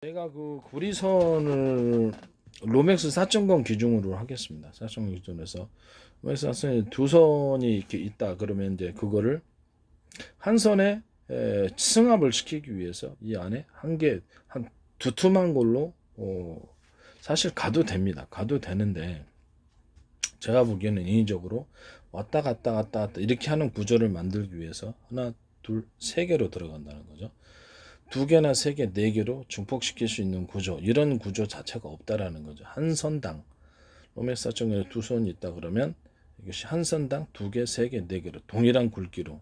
제가 그 구리선을 로맥스 4.0 기준으로 하겠습니다. 4.0 기준에서 로맥스 4.0 두 선이 이렇게 있다 그러면 이제 그거를 한 선에 승합을 시키기 위해서 이 안에 한 개, 한 두툼한 걸로 사실 가도 됩니다. 가도 되는데 제가 보기에는 인위적으로 왔다 갔다 왔다 갔다 이렇게 하는 구조를 만들기 위해서 하나, 둘, 세 개로 들어간다는 거죠. 두 개나 세 개, 네 개로 증폭시킬 수 있는 구조, 이런 구조 자체가 없다라는 거죠. 한 선당 로맥스 4.0에 두 선이 있다 그러면 이것이 한 선당 두 개, 세 개, 네 개로 동일한 굵기로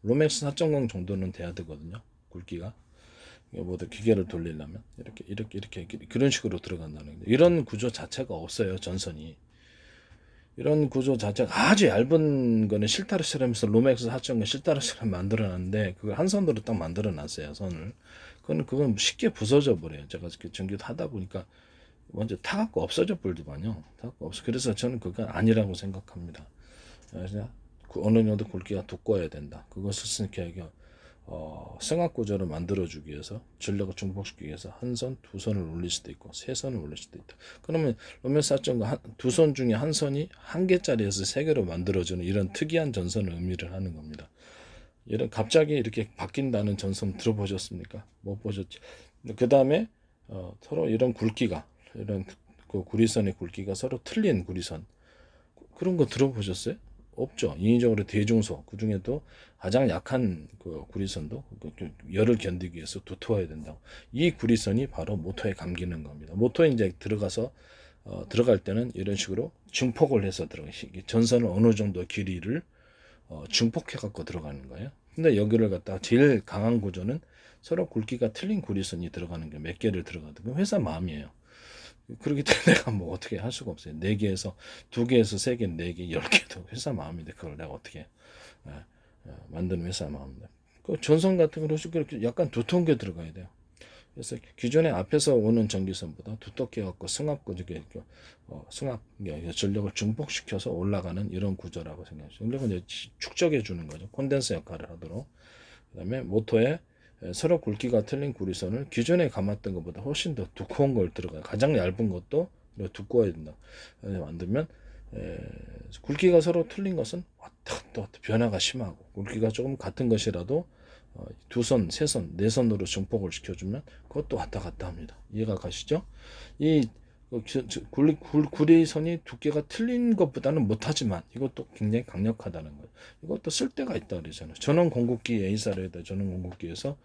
로맥스 4.0 정도는 돼야 되거든요. 굵기가 뭐든 기계를 돌리려면 이렇게 그런 식으로 들어간다는 거죠. 이런 구조 자체가 없어요. 전선이. 이런 구조 자체가 아주 얇은 거는 실타르시럼에서 로맥스 4.0 실타르시럼 만들어놨는데 그걸 한 선으로 딱 만들어놨어요. 선을. 그건 쉽게 부서져 버려요. 제가 이렇게 전기도 하다 보니까 먼저 타갖고 없어져 버리더만요. 타갖고 없어. 그래서 저는 그건 아니라고 생각합니다. 그래서 어느 정도 굵기가 두꺼워야 된다. 그것을 이렇게 승합 구조를 만들어주기 위해서 전력을 증폭시키기 위해서 한 선, 두 선을 올릴 수도 있고 세 선을 올릴 수도 있다. 그러면 로맥스 4.0 두 선 중에 한 선이 한 개짜리에서 세 개로 만들어주는 이런 특이한 전선을 의미를 하는 겁니다. 이런 갑자기 이렇게 바뀐다는 전선 들어보셨습니까? 못 보셨죠. 그 다음에 서로 이런 굵기가 이런 그 구리선의 굵기가 서로 틀린 구리선 그런 거 들어보셨어요? 없죠. 인위적으로 대중소 그 중에도 가장 약한 그 구리선도 열을 견디기 위해서 두터워야 된다고. 이 구리선이 바로 모터에 감기는 겁니다. 모터에 이제 들어가서 들어갈 때는 이런 식으로 증폭을 해서 들어가. 전선을 어느 정도 길이를 증폭해 갖고 들어가는 거예요. 근데 여기를 갖다가 제일 강한 구조는 서로 굵기가 틀린 구리선이 들어가는 게 몇 개를 들어가든 회사 마음이에요. 그렇기 때문에 내가 뭐 어떻게 할 수가 없어요. 4개에서 2개에서 3개, 4개, 10개도 회사 마음인데 그걸 내가 어떻게 만드는 회사 마음인데. 그 전선 같은 거로 그렇게 약간 두터운 게 들어가야 돼요. 그래서 기존에 앞에서 오는 전기선보다 두텁게 갖고 승합 전력을 증폭시켜서 올라가는 이런 구조라고 생각하죠. 전력은 이제 축적해 주는 거죠. 콘덴서 역할을 하도록. 그다음에 모터에 서로 굵기가 틀린 구리선을 기존에 감았던 것보다 훨씬 더 두꺼운 걸 들어가요. 가장 얇은 것도 두꺼워야 된다. 만들면 굵기가 서로 틀린 것은 왔다 갔다 변화가 심하고 굵기가 조금 같은 것이라도 두 선, 세 선, 네 선으로 증폭을 시켜주면 그것도 왔다 갔다 합니다. 이해가 가시죠? 이 구리선이 두께가 틀린 것보다는 못하지만 이것도 굉장히 강력하다는 거예요. 이것도 쓸데가 있다 그러잖아요. 전원 공급기 A사례에다 전원 공급기에서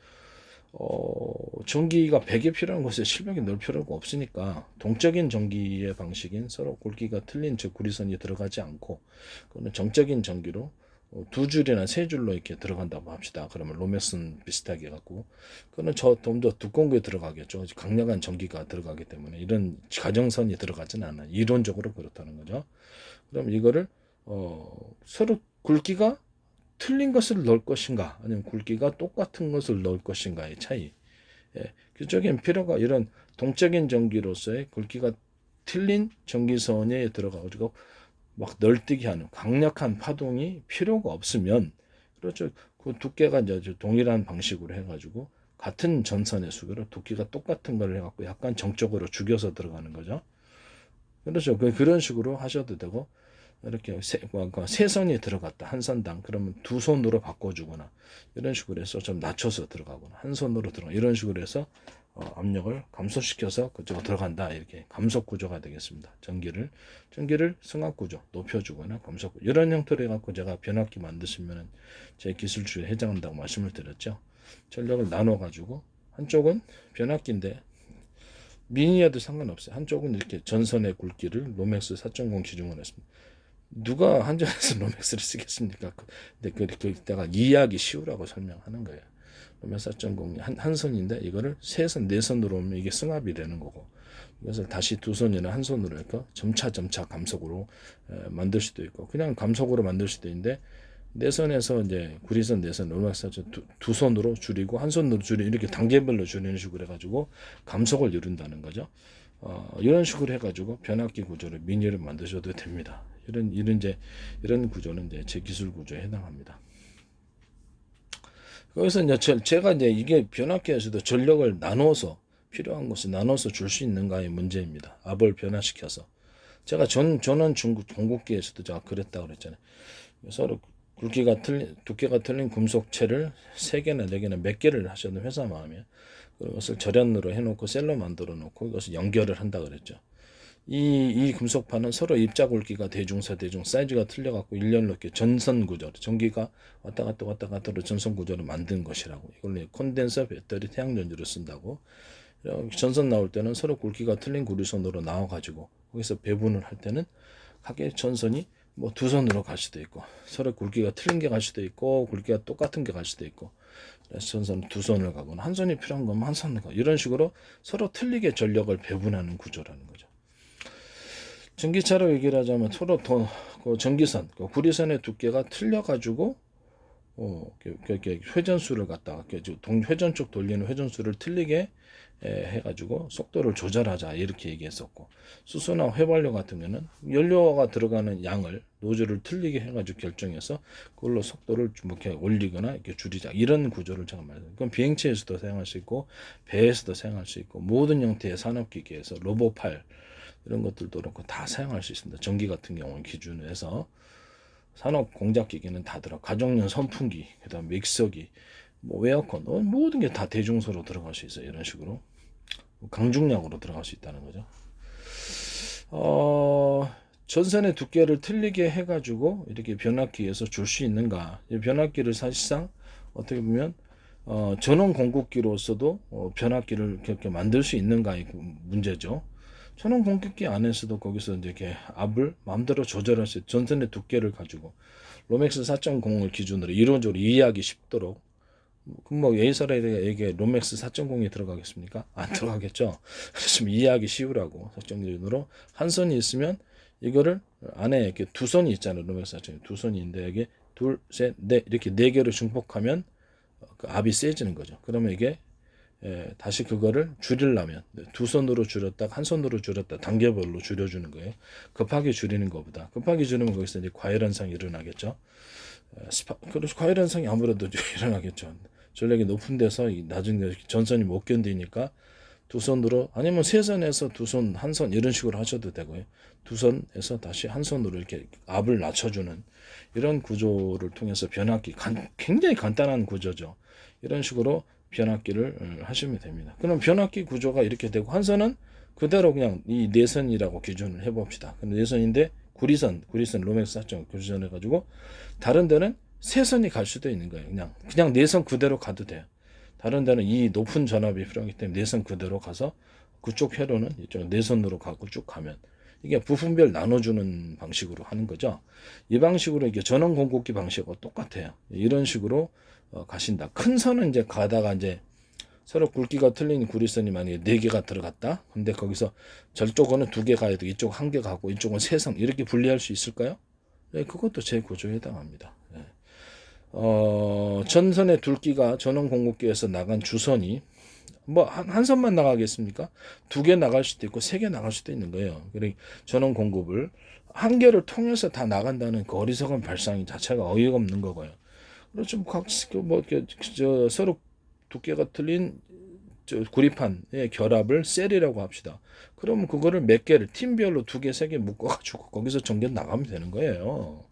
전기가 100에 필요한 곳에 실벽이 넣을 필요가 없으니까 동적인 전기의 방식인 서로 굵기가 틀린 즉 구리선이 들어가지 않고 그거는 정적인 전기로 두 줄이나 세 줄로 이렇게 들어간다고 합시다. 그러면 로맥스는 비슷하게 해갖고 그거는 좀 더 두꺼운 게 들어가겠죠. 강력한 전기가 들어가기 때문에 이런 가정선이 들어가지는 않아요. 이론적으로 그렇다는 거죠. 그럼 이거를 서로 굵기가 틀린 것을 넣을 것인가 아니면 굵기가 똑같은 것을 넣을 것인가의 차이. 그쪽엔 필요가 이런 동적인 전기로서의 굵기가 틀린 전기선에 들어가가지고 막 널뛰게 하는 강력한 파동이 필요가 없으면 그렇죠. 그 두께가 이제 동일한 방식으로 해가지고 같은 전선의 수교로 두께가 똑같은 걸 해갖고 약간 정적으로 죽여서 들어가는 거죠. 그렇죠. 그런 식으로 하셔도 되고 이렇게 세 선이 들어갔다 한 선당 그러면 두 손으로 바꿔주거나 이런 식으로 해서 좀 낮춰서 들어가거나 한 손으로 들어가 이런 식으로 해서 압력을 감소시켜서 그쪽으로 들어간다 이렇게 감속 구조가 되겠습니다. 전기를 승합 구조 높여주거나 감속 구조 이런 형태로 해갖고 제가 변압기 만드시면 제 기술주에 해당한다고 말씀을 드렸죠. 전력을 나눠 가지고 한쪽은 변압기인데 미니어도 상관없어요. 한쪽은 이렇게 전선의 굵기를 로맥스 4.0 기준으로 했습니다. 누가 한전에서 로맥스를 쓰겠습니까? 근데 그때가 이해하기 쉬우라고 설명하는 거예요. 로맥스 4.0 한 선인데 이거를 세 선, 네 선으로 오면 이게 승합이 되는 거고 이것을 다시 두 손이나 한 손으로 해서 점차 감속으로 만들 수도 있고 그냥 감속으로 만들 수도 있는데 네 선에서 이제 구리선 네 선, 로맥스 두 손으로 줄이고 한 손으로 줄이고 이렇게 단계별로 줄이는 식으로 해가지고 감속을 이룬다는 거죠. 이런 식으로 해가지고 변압기 구조를 미니를 만드셔도 됩니다. 이런 구조는 이제 제 기술 구조에 해당합니다. 거기서 이제 제가 이제 이게 변압기에서도 전력을 나눠서 필요한 것을 나눠서 줄 수 있는가의 문제입니다. 압을 변화시켜서. 제가 전원 중국 공급기에서도 제가 그랬다고 그랬잖아요. 서로 두께가 틀린 금속체를 3개나 4개나 몇 개를 하셔도 회사 마음이에요. 그것을 절연으로 해놓고 셀로 만들어 놓고 이것을 연결을 한다 그랬죠. 이 금속판은 서로 입자 굵기가 대중사 사이즈가 틀려갖고 일렬로 이렇게 전선 구조로 전기가 왔다 갔다로 전선 구조로 만든 것이라고. 이걸 콘덴서 배터리 태양전지로 쓴다고. 전선 나올 때는 서로 굵기가 틀린 구리선으로 나와가지고 거기서 배분을 할 때는 각의 전선이 뭐 두 선으로 갈 수도 있고 서로 굵기가 틀린 게 갈 수도 있고 굵기가 똑같은 게 갈 수도 있고 그래서 전선 두 선을 가거나 한 선이 필요한 거면 한 선을 가고 이런 식으로 서로 틀리게 전력을 배분하는 구조라는 거죠. 전기차로 얘기를 하자면 서로 그 전기선, 그 구리선의 두께가 틀려가지고 회전수를 갖다가 회전 쪽 돌리는 회전수를 틀리게 해가지고 속도를 조절하자 이렇게 얘기했었고, 수소나 휘발유 같은 경우는 연료가 들어가는 양을 노즐을 틀리게 해가지고 결정해서 그걸로 속도를 좀 이렇게 올리거나 이렇게 줄이자 이런 구조를 제가 말해요. 그럼 비행체에서도 사용할 수 있고 배에서도 사용할 수 있고 모든 형태의 산업기기에서 로봇팔 이런 것들도 그렇고 다 사용할 수 있습니다. 전기 같은 경우는 기준으로 해서 산업 공작기기는 다 들어. 가정용 선풍기, 그다음 믹서기, 뭐 에어컨, 모든 게 다 대중소로 들어갈 수 있어요. 이런 식으로 강중량으로 들어갈 수 있다는 거죠. 전선의 두께를 틀리게 해가지고 이렇게 변압기에서 줄 수 있는가? 이 변압기를 사실상 어떻게 보면 전원 공급기로서도 변압기를 그렇게 만들 수 있는가의 문제죠. 전원 공급기 안에서도 거기서 이제 이렇게 압을 마음대로 조절할 수 있어요. 전선의 두께를 가지고 로맥스 4.0을 기준으로 이론적으로 이해하기 쉽도록. 뭐 예설에게 로맥스 4.0이 들어가겠습니까? 안 들어가겠죠. 그래서 이해하기 쉬우라고 설정 기준으로 한 선이 있으면 이거를 안에 이렇게 두 선이 있잖아요. 로맥스 4.0 두 선이 있는데 이게 둘, 셋, 넷 이렇게 네 개를 중복하면 그 압이 세지는 거죠. 그러면 이게 다시 그거를 줄이려면 두 손으로 줄였다 한 손으로 줄였다 단계별로 줄여주는 거예요. 급하게 줄이는 것보다 급하게 줄이면 거기서 이제 과열현상이 일어나겠죠. 그래서 과열현상이 아무래도 일어나겠죠. 전력이 높은 데서 나중에 전선이 못 견디니까 두 손으로 아니면 세 선에서 두 손, 한 선 이런 식으로 하셔도 되고요. 두 선에서 다시 한 손으로 이렇게 압을 낮춰주는 이런 구조를 통해서 변압기 굉장히 간단한 구조죠. 이런 식으로 변압기를 하시면 됩니다. 그럼 변압기 구조가 이렇게 되고 한 선은 그대로 그냥 이 내선이라고 기준을 해봅시다. 근데 내선인데 구리선 로맥스 4.0 구리선 해가지고 다른 데는 세 선이 갈 수도 있는 거예요. 그냥 내선 그대로 가도 돼요. 다른 데는 이 높은 전압이 필요하기 때문에 내선 그대로 가서 그쪽 회로는 이쪽 내선으로 가고 쭉 가면 이게 부품별 나눠주는 방식으로 하는 거죠. 이 방식으로 이게 전원 공급기 방식하고 똑같아요. 이런 식으로 가신다. 큰 선은 이제 가다가 이제 서로 굵기가 틀린 구리선이 만약에 4개가 들어갔다. 근데 거기서 저쪽은 2개 가야 되고 이쪽 1개 가고 이쪽은 3선 이렇게 분리할 수 있을까요? 네, 그것도 제 구조에 해당합니다. 네. 전선의 둘기가 전원 공급기에서 나간 주선이 뭐 한 선만 나가겠습니까? 2개 나갈 수도 있고 3개 나갈 수도 있는 거예요. 그러니까 전원 공급을 한 개를 통해서 다 나간다는 그 어리석은 발상이 자체가 어이가 없는 거고요. 좀 서로 두께가 틀린 구리판의 결합을 셀이라고 합시다. 그러면 그거를 몇 개를 팀별로 2개, 3개 묶어가지고 거기서 전기 나가면 되는 거예요.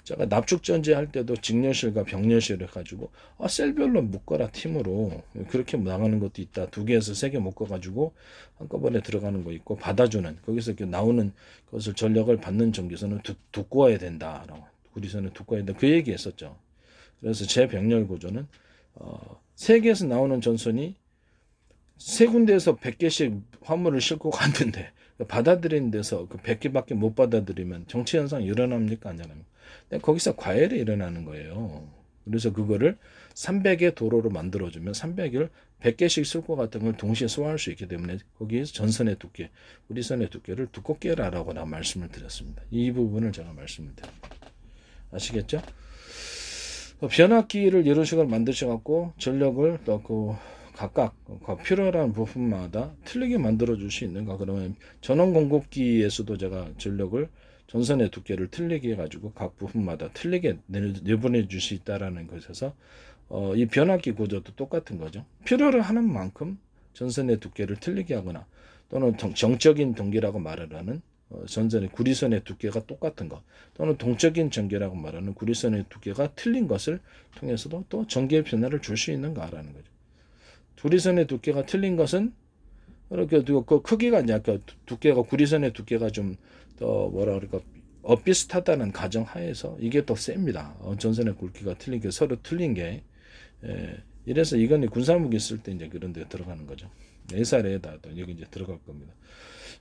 제가 납축전지 할 때도 직렬실과 병렬실 해가지고 셀별로 묶어라 팀으로 그렇게 나가는 것도 있다. 2개에서 3개 묶어가지고 한꺼번에 들어가는 거 있고 받아주는 거기서 이렇게 나오는 것을 전력을 받는 전기선은 두꺼워야 된다라고 구리선은 두꺼워야 된다. 그 얘기했었죠. 그래서 제 병렬 구조는 세계에서 나오는 전선이 세 군데에서 100개씩 화물을 싣고 갔는데 받아들이는 데서 그 100개밖에 못 받아들이면 정치 현상이 일어납니까? 안 일어납니까? 거기서 과열이 일어나는 거예요. 그래서 그거를 300의 도로로 만들어주면 300을 100개씩 쓸 것 같은 걸 동시에 소화할 수 있기 때문에 거기에서 전선의 두께, 구리선의 두께를 두껍게 하라고 나 말씀을 드렸습니다. 이 부분을 제가 말씀을 드립니다. 아시겠죠? 변압기를 이런 식으로 만드셔갖고 전력을 또 각각 필요한 부품마다 틀리게 만들어 줄 수 있는가? 그러면 전원 공급기에서도 제가 전력을 전선의 두께를 틀리게 해가지고 각 부품마다 틀리게 내보내 줄 수 있다라는 것에서 이 변압기 구조도 똑같은 거죠. 필요로 하는 만큼 전선의 두께를 틀리게 하거나 또는 정적인 동기라고 말을 하는 전선의 구리선의 두께가 똑같은 것 또는 동적인 전기라고 말하는 구리선의 두께가 틀린 것을 통해서도 또 전기의 변화를 줄 수 있는가라는 거죠. 구리선의 두께가 틀린 것은 이렇게 그 크기가 이제 아까 두께가 구리선의 두께가 좀 더 뭐라 그럴까 비슷하다는 가정 하에서 이게 더 셉니다. 전선의 굵기가 틀린 게 서로 틀린 게 이래서 이건 군사무기 쓸 때 이제 그런 데 들어가는 거죠. SR에다 또 여기 이제 들어갈 겁니다.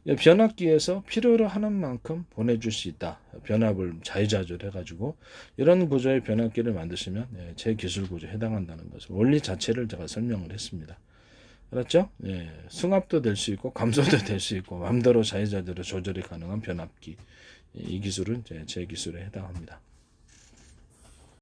변압기에서 필요로 하는 만큼 보내줄 수 있다. 변압을 자유자재로 해가지고 이런 구조의 변압기를 만드시면 제 기술 구조에 해당한다는 것을 원리 자체를 제가 설명을 했습니다. 알았죠? 승합도 될 수 있고 감소도 될 수 있고 마음대로 자유자재로 조절이 가능한 변압기 이 기술은 제 기술에 해당합니다.